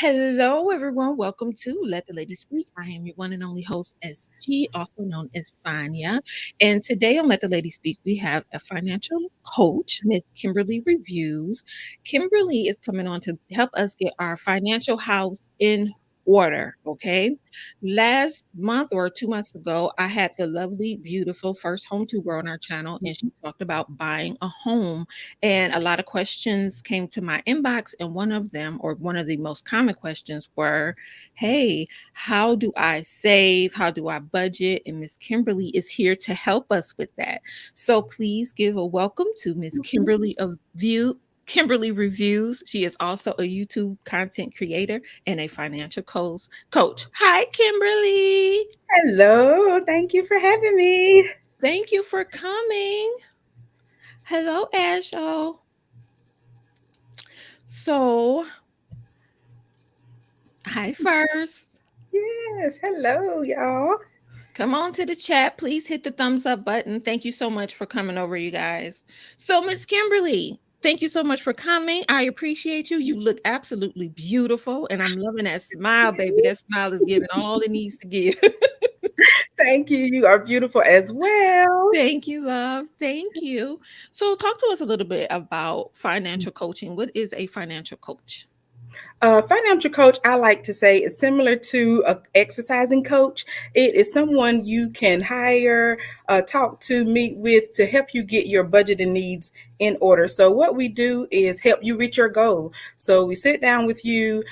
Hello, everyone. Welcome to Let the Lady Speak. I am your one and only host, SG, also known as Sonya. And today on Let the Lady Speak, we have a financial coach, Miss Kimberly Reviews. Kimberly is coming on to help us get our financial house in order. Okay. Last month or 2 months ago, I had the lovely, beautiful first home tuber on our channel, and she talked about buying a home. And a lot of questions came to my inbox, and one of them, or one of the most common questions, were, hey, how do I save? How do I budget? And Miss Kimberly is here to help us with that. So please give a welcome to Miss Kimberly Reviews. She is also a YouTube content creator and a financial coach. Hi, Kimberly. Hello, thank you for having me. Thank you for coming. Hello, Asho. So, hi first. Yes, hello, y'all. Come on to the chat. Please hit the thumbs up button. Thank you so much for coming over, you guys. So, Miss Kimberly, thank you so much for coming. I appreciate you. You look absolutely beautiful, and I'm loving that smile, baby. That smile is giving all it needs to give. Thank you. You are beautiful as well. Thank you, love. Thank you. So, talk to us a little bit about financial coaching. What is a financial coach? Financial coach, I like to say, is similar to an exercising coach. It is someone you can hire, talk to, meet with to help you get your budget and needs in order. So, what we do is help you reach your goal. So, we sit down with you,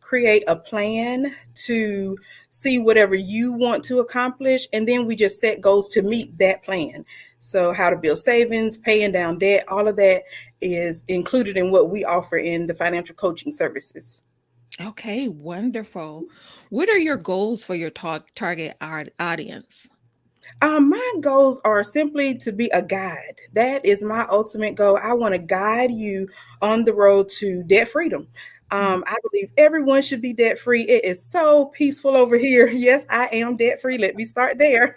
create a plan to see whatever you want to accomplish, and then we just set goals to meet that plan. So, how to build savings, paying down debt, all of that is included in what we offer in the financial coaching services. Okay, wonderful. What are your goals for your target audience? My goals are simply to be a guide. That is my ultimate goal. I want to guide you on the road to debt freedom. I believe everyone should be debt free. It is so peaceful over here. Yes, I am debt free. Let me start there.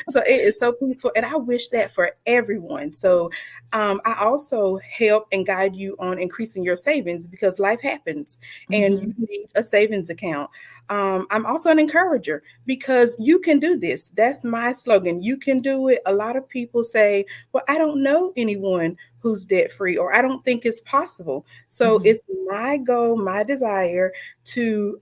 So it is so peaceful, and I wish that for everyone. So I also help and guide you on increasing your savings because life happens, and you Mhm. need a savings account. I'm also an encourager because you can do this. That's my slogan. You can do it. A lot of people say, well, I don't know anyone who's debt free, or I don't think it's possible. So Mhm. it's my goal, my desire to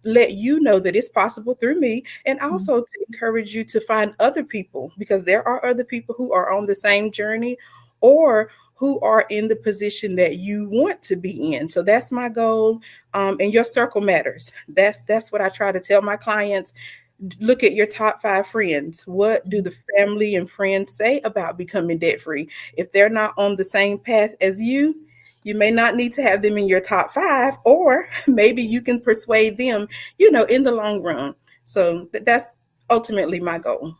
let you know that it's possible through me, and Mhm. also to encourage you to find other people because there are other people who are on the same journey or who are in the position that you want to be in. So that's my goal. And your circle matters. That's what I try to tell my clients. Look at your top 5 friends. What do Mhm. the family and friends say about becoming debt free? If they're not on the same path as you may not need to have them in your top 5, or maybe you can persuade them, in the long run. So that's ultimately my goal.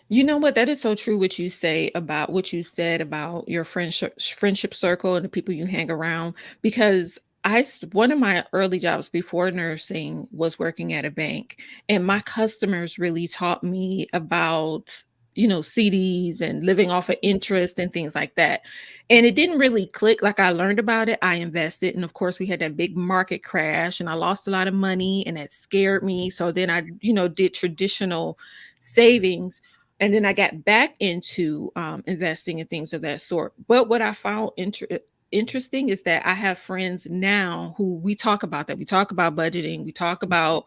You know what? That is so true what you say about what you said about your friendship circle and the people you hang around because one of my early jobs before nursing was working at a bank, and my customers really taught me about CDs and living off of interest and things like that. And it didn't really click. Like, I learned about it, I invested, and of course we had that big market crash and I lost a lot of money, and that scared me. So then I did traditional savings, and then I got back into investing and things of that sort. But what I found interesting is that I have friends now who we talk about that. We talk about budgeting, we talk about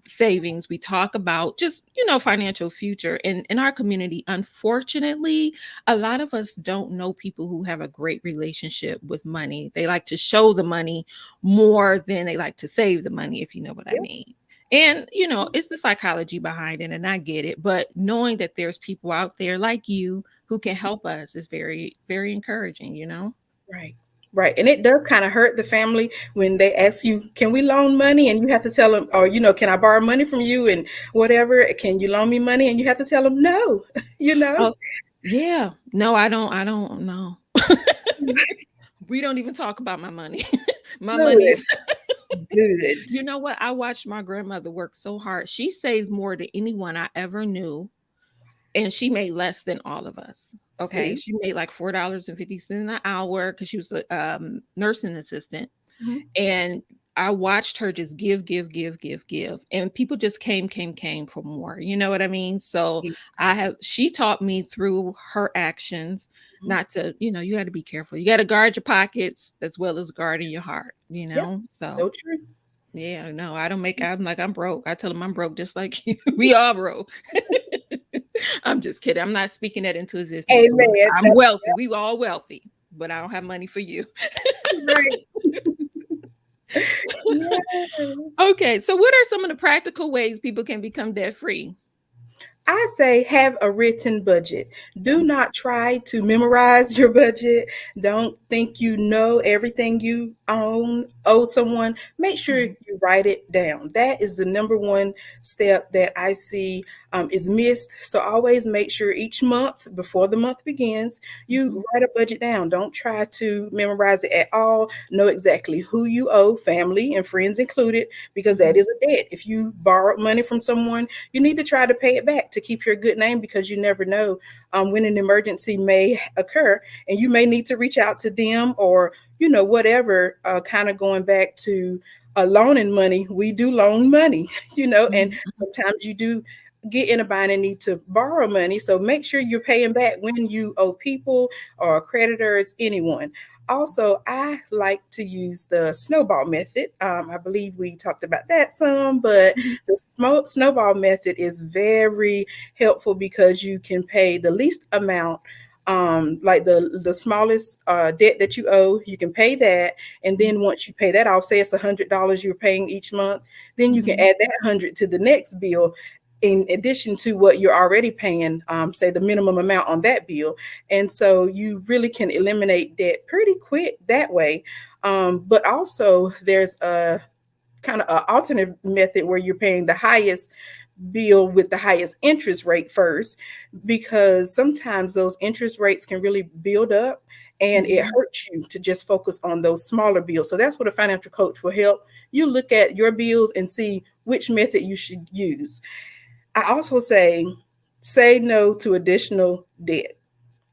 savings, we talk about just financial future. And in our community, unfortunately, a lot of us don't know people who have a great relationship with money. They like to show the money more than they like to save the money, if you know what I mean. And, it's the psychology behind it, and I get it. But knowing that there's people out there like you who can help us is very, very encouraging. Right. Right. And it does kind of hurt the family when they ask you, can we loan money? And you have to tell them, or, can I borrow money from you? And whatever, can you loan me money? And you have to tell them no, you know? Oh, yeah. No, I don't know. We don't even talk about my money. My money Good. is Good. you know what? I watched my grandmother work so hard. She saved more than anyone I ever knew, and she made less than all of us. Okay, See? she made like $4.50 an hour because she was a nursing assistant. Mhm. And I watched her just give, give, give, give, give. And people just came for more. You know what I mean? So she taught me through her actions Mhm. not to, you got to be careful. You got to guard your pockets as well as guarding your heart, you Yep. know? So, So true. yeah, no, I'm like, I'm broke. I tell them I'm broke just like you. We all broke. I'm just kidding. I'm not speaking that into existence. Amen. I'm wealthy. We all wealthy, but I don't have money for you. Right. Yeah. Okay, so what are some of the practical ways people can become debt free? I say have a written budget. Do Mhm, not try to memorize your budget. Don't think you know everything you owe someone. Make sure mhm, you write it down. That is the number one step that I see is missed. So always make sure each month, before the month begins, mhm, you write a budget down. Don't try to memorize it at all. Know exactly who you owe, family and friends included, because that mhm, is a debt. If you borrowed money from someone, you need to try to pay it back to keep your good name, because you never know when an emergency may occur and you may need to reach out to them, or whatever. Kind of going back to loaning money, we do loan money, and mhm, mhm, sometimes you do get in a bind and need to borrow money. So make sure you're paying back when you owe people or creditors, anyone. Also, I like to use the snowball method. I believe we talked about that some, but mhm, the snowball method is very helpful because you can pay the least amount, like the smallest debt that you owe. You can pay that, and mhm, then once you pay that off, say it's $100 you're paying each month, then you can mhm, add that 100 to the next bill, in addition to what you're already paying, say the minimum amount on that bill. And so you really can eliminate debt pretty quick that way. But also, there's a kind of an alternate method where you're paying the highest bill with the highest interest rate first, because sometimes those interest rates can really build up and it mhm. hurts you to just focus on those smaller bills. So that's what a financial coach will help you look at your bills and see which method you should use. I also say no to additional debt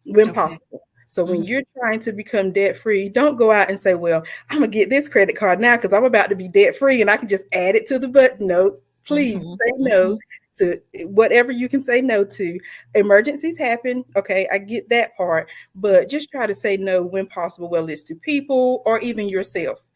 when Okay. possible. So when Mhm, you're trying to become debt free, don't go out and say, "Well, I'm gonna get this credit card now because I'm about to be debt free and I can just add it to the button." No, please mhm, say no mhm, to whatever you can say no to. Emergencies happen. Okay, I get that part, but just try to say no when possible, whether it's to people or even yourself.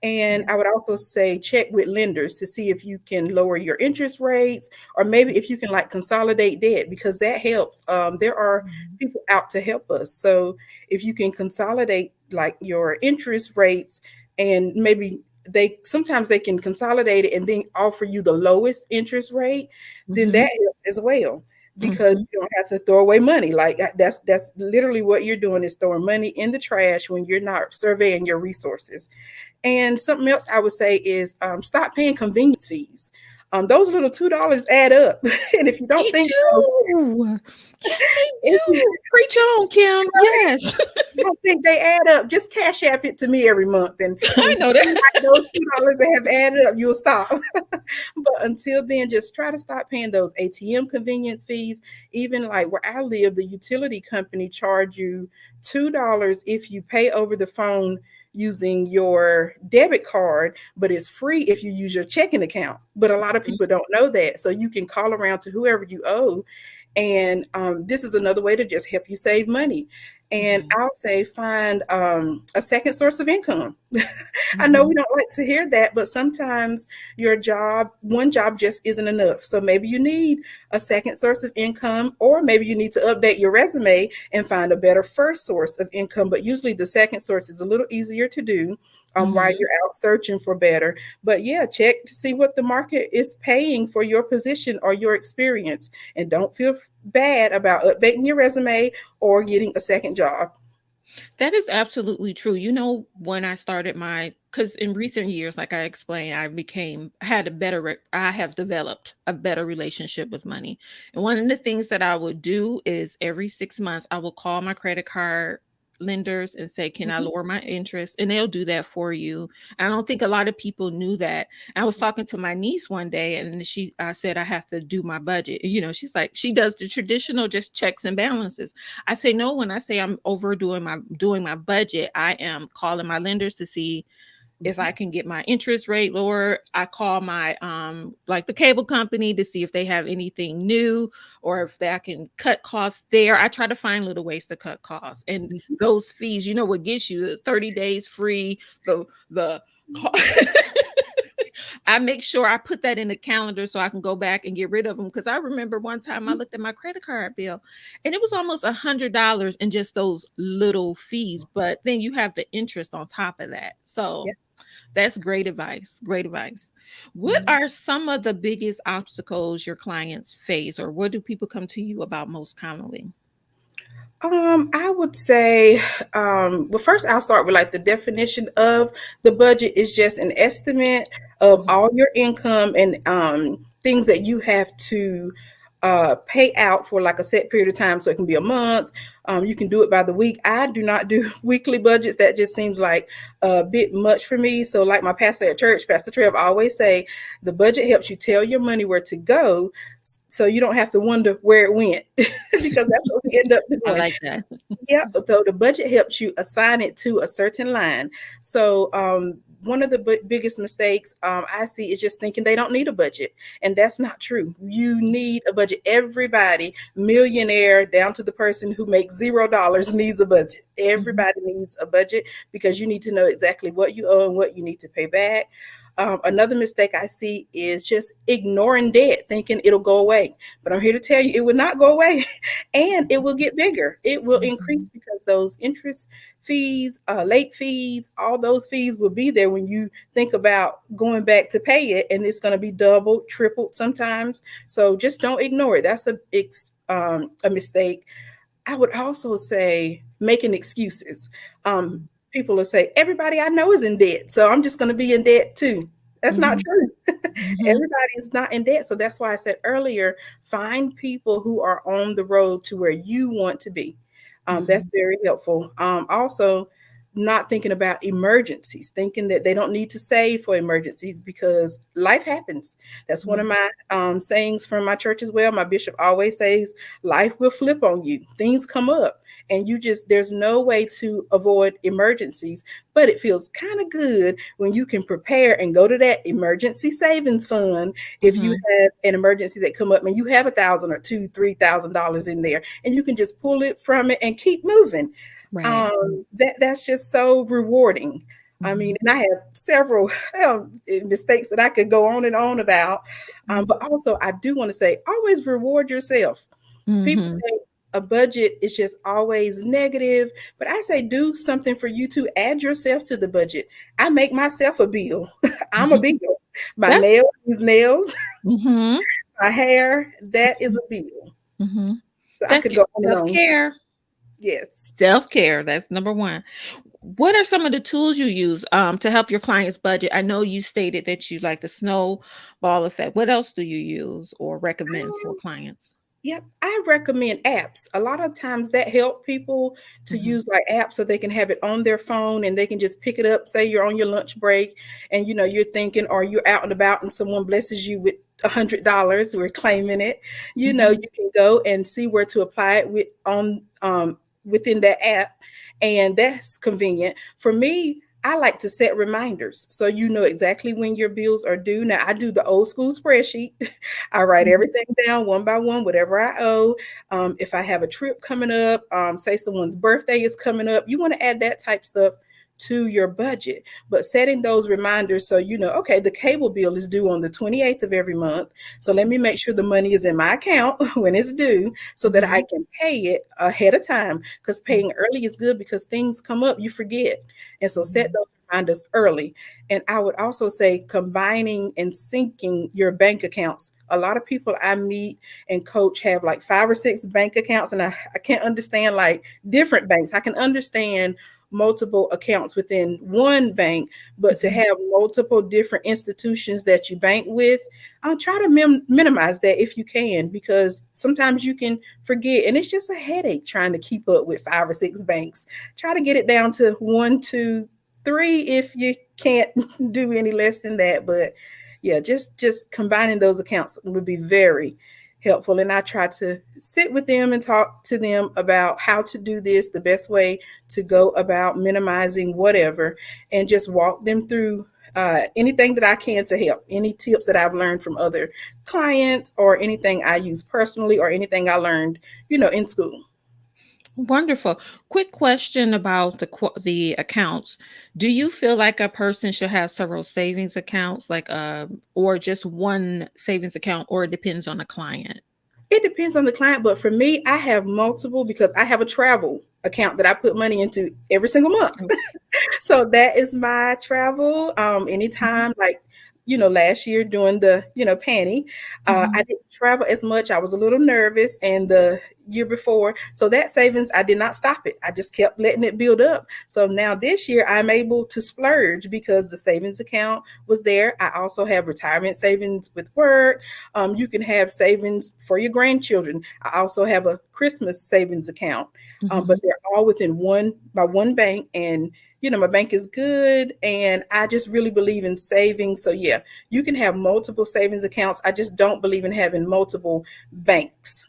And yeah, I would also say check with lenders to see if you can lower your interest rates, or maybe if you can like consolidate debt, because that helps. There are mhm, people out to help us. So if you can consolidate like your interest rates, and maybe they can consolidate it and then offer you the lowest interest rate, then mhm, that helps as well, because mhm. you don't have to throw away money. Like that's literally what you're doing, is throwing money in the trash when you're not surveying your resources. And something else I would say is stop paying convenience fees. Those little $2 add up. And if you don't They think so, do. Yes, they if you do. Preach on, Kim. Yes. don't think they add up, just cash app it to me every month. And I when you know see that. like those $2 that have added up, you'll stop. But until then, just try to stop paying those ATM convenience fees. Even like where I live, the utility company charge you $2 if you pay over the phone using your debit card, but it's free if you use your checking account. But a lot of Mhm, people don't know that. So you can call around to whoever you owe, and this is another way to just help you save money. And mhm, I'll say find a second source of income. I know we mhm, don't like to hear that, but sometimes one job just isn't enough. So maybe you need a second source of income, or maybe you need to update your resume and find a better first source of income. But usually the second source is a little easier to do while mhm. you're out searching for better. But yeah, check to see what the market is paying for your position or your experience. And don't feel bad about updating your resume or getting a second job. That is absolutely true. When I started because in recent years, like I explained, I have developed a better relationship with money. And one of the things that I would do is every 6 months, I will call my credit card lenders and say, can I Mhm. lower my interest? And they'll do that for you. I don't think a lot of people knew that. I was talking to my niece one day and I said, I have to do my budget. She's like, she does the traditional just checks and balances. I say no when I say I'm overdoing my budget. I am calling my lenders to see If Mhm. I can get my interest rate lower, I call my like the cable company to see if they have anything new or if I can cut costs there. I try to find little ways to cut costs. And Mhm. those fees, you know what gets you 30 days free, the I make sure I put that in the calendar so I can go back and get rid of them. Because I remember one time I looked at my credit card bill and it was almost $100 in just those little fees. But then you have the interest on top of that. So Yeah. that's great advice. Great advice. What Mhm. are some of the biggest obstacles your clients face, or what do people come to you about most commonly? I would say, well, first I'll start with like the definition of the budget is just an estimate of Mhm. all your income and things that you have to pay out for like a set period of time. So it can be a month. You can do it by the week. I do not do weekly budgets. That just seems like a bit much for me. So, like my pastor at church, Pastor Trev, always say, the budget helps you tell your money where to go, so you don't have to wonder where it went, because that's what we end up I doing. like that. Yeah, though the budget helps you assign it to a certain line. So one of the biggest mistakes I see is just thinking they don't need a budget, and that's not true. You need a budget. Everybody, millionaire down to the person who makes $0, needs a budget. Mhm. Everybody needs a budget because you need to know exactly what you owe and what you need to pay back. Another mistake I see is just ignoring debt, thinking it'll go away. But I'm here to tell you, it will not go away. And it will get bigger. It will increase Mhm. because those interest fees, late fees, all those fees will be there when you think about going back to pay it, and it's going to be doubled, tripled sometimes. So just don't ignore it. That's a mistake. I would also say making excuses. People will say, everybody I know is in debt, so I'm just going to be in debt too. That's not Mhm. true. Mhm. Everybody is not in debt. So that's why I said earlier, find people who are on the road to where you want to be. That's Mhm. very helpful. Also, not thinking about emergencies, thinking that they don't need to save for emergencies because life happens. That's one of Mhm. my sayings from my church as well. My bishop always says, life will flip on you. Things come up, and there's no way to avoid emergencies, but it feels kind of good when you can prepare and go to that emergency savings fund if you Mhm. have an emergency that come up and you have 1,000 or $2,000, $3,000 in there, and you can just pull it from it and keep moving. Right. That's just so rewarding. I mean, Mhm. and I have several mistakes that I could go on and on about. Mhm. But also, I do want to say, always reward yourself. People Mhm. think a budget is just always negative, but I say do something for you to add yourself to the budget. I make myself a bill. I'm a Mhm. bill. My That's nails, these nails, mhm. my hair, that is a bill. Mhm. So I That's could it. go on and on. Self-care. Yes. Self-care, that's number 1. What are some of the tools you use, to help your clients budget? I know you stated that you like the snowball effect. What else do you use or recommend for clients? Yep, I recommend apps. A lot of times that help people to Mhm. use like apps so they can have it on their phone and they can just pick it up. Say you're on your lunch break and you're thinking, or you're out and about and someone blesses you with $100. We're claiming it. Mhm. You can go and see where to apply it within that app, and that's convenient. For me, I like to set reminders so you know exactly when your bills are due. Now I do the old school spreadsheet. I write Mhm. everything down one by one, whatever I owe. If I have a trip coming up, say someone's birthday is coming up, you want to add that type stuff to your budget. But setting those reminders so you know, okay, the cable bill is due on the 28th of every month. So let me make sure the money is in my account when it's due so that I Mhm. can pay it ahead of time. Because Mhm. paying early is good because things come up, you forget. And so set Mhm. those reminders early. And I would also say combining and syncing your bank accounts. A lot of people I meet and coach have like 5 or 6 bank accounts, and I can't understand like different banks. I can understand multiple accounts within one bank, but to Mhm. have multiple different institutions that you bank with, try to minimize that if you can, because sometimes you can forget, and it's just a headache trying to keep up with 5 or 6 banks. Try to get it down to 1, 2, 3 if you can't do any less than that. But yeah, just combining those accounts would be very helpful. And I try to sit with them and talk to them about how to do this, the best way to go about minimizing whatever, and just walk them through anything that I can to help, any tips that I've learned from other clients or anything I use personally or anything I learned, in school. Wonderful. Quick question about the accounts. Do you feel like a person should have several savings accounts, like or just one savings account, or it depends on the client? It depends on the client, but for me, I have multiple because I have a travel account that I put money into every single month. Oh, So that is my travel. mhm, Anytime, like, last year during the, panty, I mhm. didn't travel as much. I was a little nervous, and the year before, so that savings, I did not stop it. I just kept letting it build up. So now this year, I'm able to splurge because the savings account was there. I also have retirement savings with work. You can have savings for your grandchildren. I also have a Christmas savings account, but Mhm. they're all within one bank, and my bank is good, and I just really believe in saving. So yeah, you can have multiple savings accounts. I just don't believe in having multiple banks.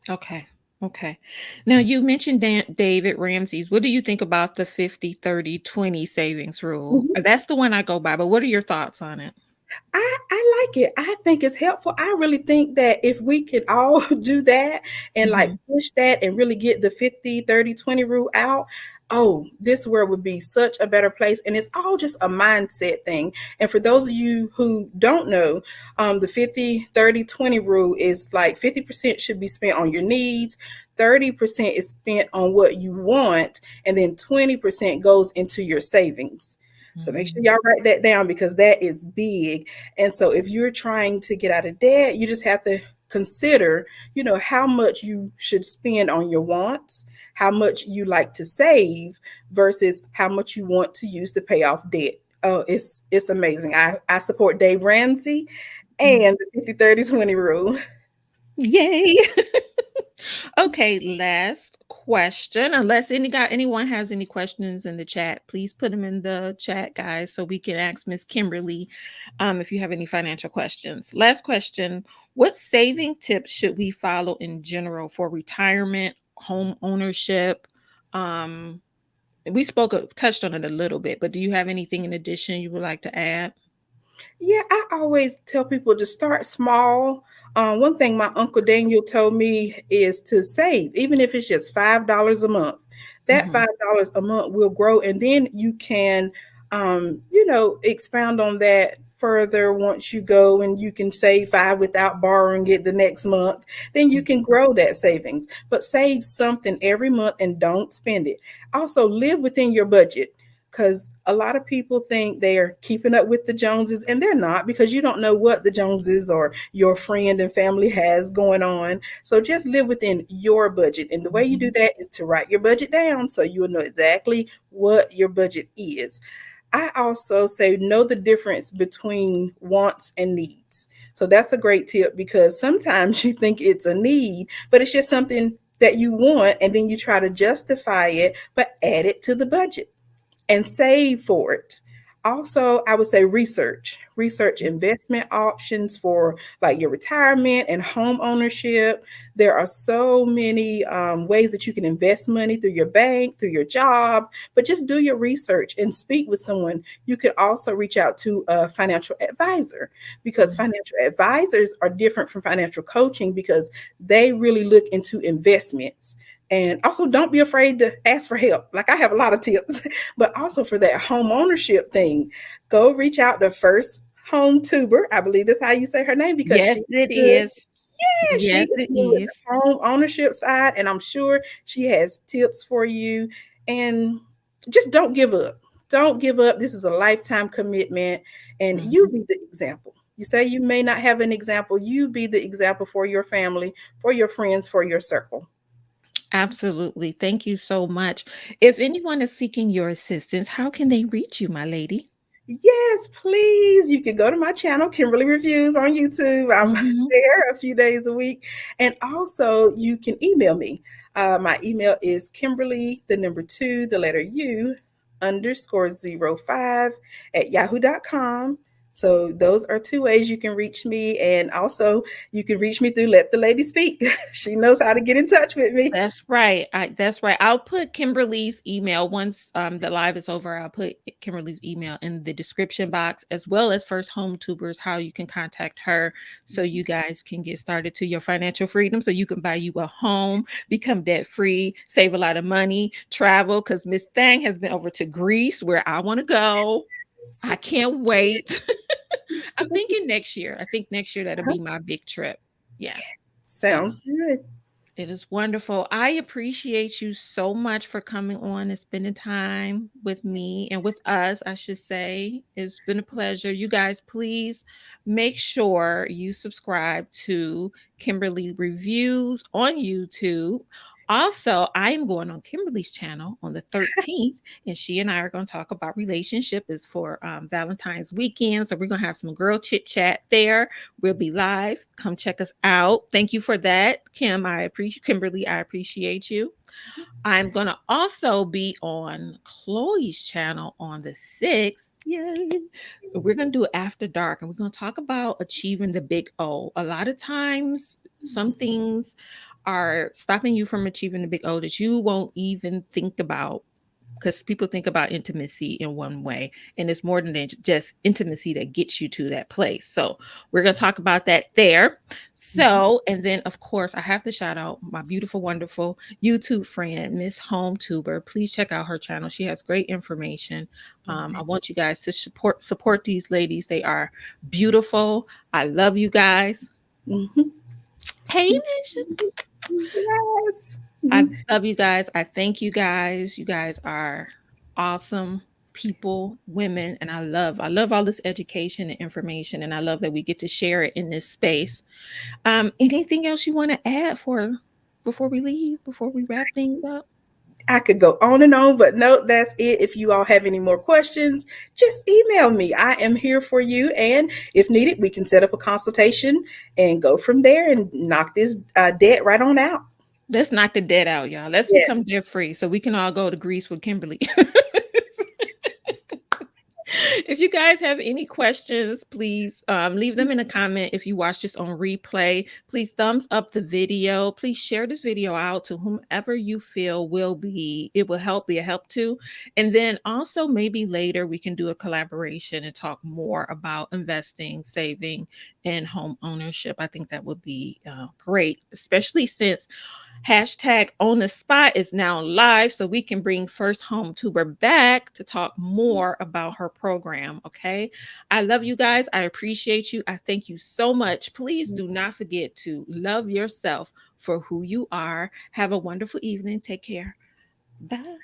Okay. Okay. Now you mentioned David Ramsey's. What do you think about the 50-30-20 savings rule? Mhm. That's the one I go by, but what are your thoughts on it? I like it. I think it's helpful. I really think that if we could all do that and like Mhm. push that and really get the 50-30-20 rule out, oh, this world would be such a better place. And it's all just a mindset thing. And for those of you who don't know, the 50-30-20 rule is like 50% should be spent on your needs, 30% is spent on what you want, and then 20% goes into your savings. So make sure Mhm. y'all write that down because that is big. And so if you're trying to get out of debt, you just have to consider, how much you should spend on your wants, how much you like to save versus how much you want to use to pay off debt. Oh, it's amazing. I support Dave Ramsey Mhm. and the 50-30-20 rule. Yay. Okay, last question. Unless anyone has any questions in the chat, please put them in the chat, guys, so we can ask Miss Kimberly if you have any financial questions. Last question. What saving tips should we follow in general for retirement, home ownership? Um, we touched on it a little bit, but do you have anything in addition you would like to add? Yeah, I always tell people to start small. One thing my Uncle Daniel told me is to save, even if it's just $5 a month. That Mhm. $5 a month will grow, and then you can, expound on that further once you go and you can save five without borrowing it the next month. Then you can grow that savings, but save something every month and don't spend it. Also, live within your budget because a lot of people think they're keeping up with the Joneses and they're not because you don't know what the Joneses or your friend and family has going on. So just live within your budget. And the way you do Mhm. that is to write your budget down so you will know exactly what your budget is. I also say know the difference between wants and needs. So that's a great tip because sometimes you think it's a need, but it's just something that you want and then you try to justify it, but add it to the budget and save for it. Also, I would say research investment options for like your retirement and home ownership. There are so many ways that you can invest money through your bank, through your job, but just do your research and speak with someone. You could also reach out to a financial advisor because Mhm. financial advisors are different from financial coaching because they really look into investments. And also, don't be afraid to ask for help. Like, I have a lot of tips. But also for that home ownership thing, go reach out to First Home Tuber. I believe that's how you say her name because Yes, she's it good. is. Yeah, she Yes, is it good with is. the home ownership side, and I'm sure she has tips for you. And just don't give up. Don't give up. This is a lifetime commitment, and you Mhm. be the example. You say you may not have an example. You be the example for your family, for your friends, for your circle. Absolutely. Thank you so much. If anyone is seeking your assistance, how can they reach you, my lady? Yes, please. You can go to my channel, Kimberly Reviews on YouTube. I'm Mhm. there a few days a week. And also, you can email me. My email is Kimberly, the number two, the letter U, _05 at yahoo.com. So those are two ways you can reach me. And also you can reach me through Let the Lady Speak. She knows how to get in touch with me. That's right. That's right. I'll put Kimberly's email once the live is over. I'll put Kimberly's email in the description box, as well as First Home Tubers, how you can contact her so you guys can get started to your financial freedom, so you can buy you a home, become debt free, save a lot of money, travel. Because Miss Thang has been over to Greece, where I want to go. I can't wait. I'm thinking next year. I think next year that'll be my big trip. Yeah. So Sounds good. it is wonderful. I appreciate you so much for coming on and spending time with me and with us, I should say. It's been a pleasure. You guys, please make sure you subscribe to Kimberly Reviews on YouTube. Also, I am going on Kimberly's channel on the 13th, and she and I are going to talk about relationship. Is for Valentine's weekend. So we're going to have some girl chit chat there. We'll be live. Come check us out. Thank you for that, Kim. I appreciate Kimberly. I appreciate you. I'm gonna also be on Chloe's channel on the 6th. Yay. We're gonna do it after dark and we're gonna talk about achieving the big O. A lot of times, some things are stopping you from achieving the big O that you won't even think about, because people think about intimacy in one way, and it's more than just intimacy that gets you to that place. So we're going to talk about that there. So, and then of course I have to shout out my beautiful, wonderful YouTube friend, Miss Home Tuber. Please check out her channel. She has great information. I want you guys to support these ladies. They are beautiful. I love you guys. Mhm. Hey, Mission. Yes. I Mhm. love you guys. I thank you guys. You guys are awesome people, women, and I love all this education and information, and I love that we get to share it in this space. Anything else you want to add for before we leave, before we wrap things up? I could go on and on, but no, that's it. If you all have any more questions, just email me. I am here for you. And if needed, we can set up a consultation and go from there and knock this debt right on out. Let's knock the debt out, y'all. Let's Yeah. become debt free so we can all go to Greece with Kimberly. If you guys have any questions, please leave them in a comment. If you watch this on replay, please thumbs up the video. Please share this video out to whomever you feel it will help, be a help to. And then also maybe later we can do a collaboration and talk more about investing, saving, and home ownership. I think that would be great, especially since hashtag on the spot is now live, so we can bring First Home Tuber back to talk more about her program. Okay. I love you guys. I appreciate you. I thank you so much. Please do not forget to love yourself for who you are. Have a wonderful evening. Take care. Bye.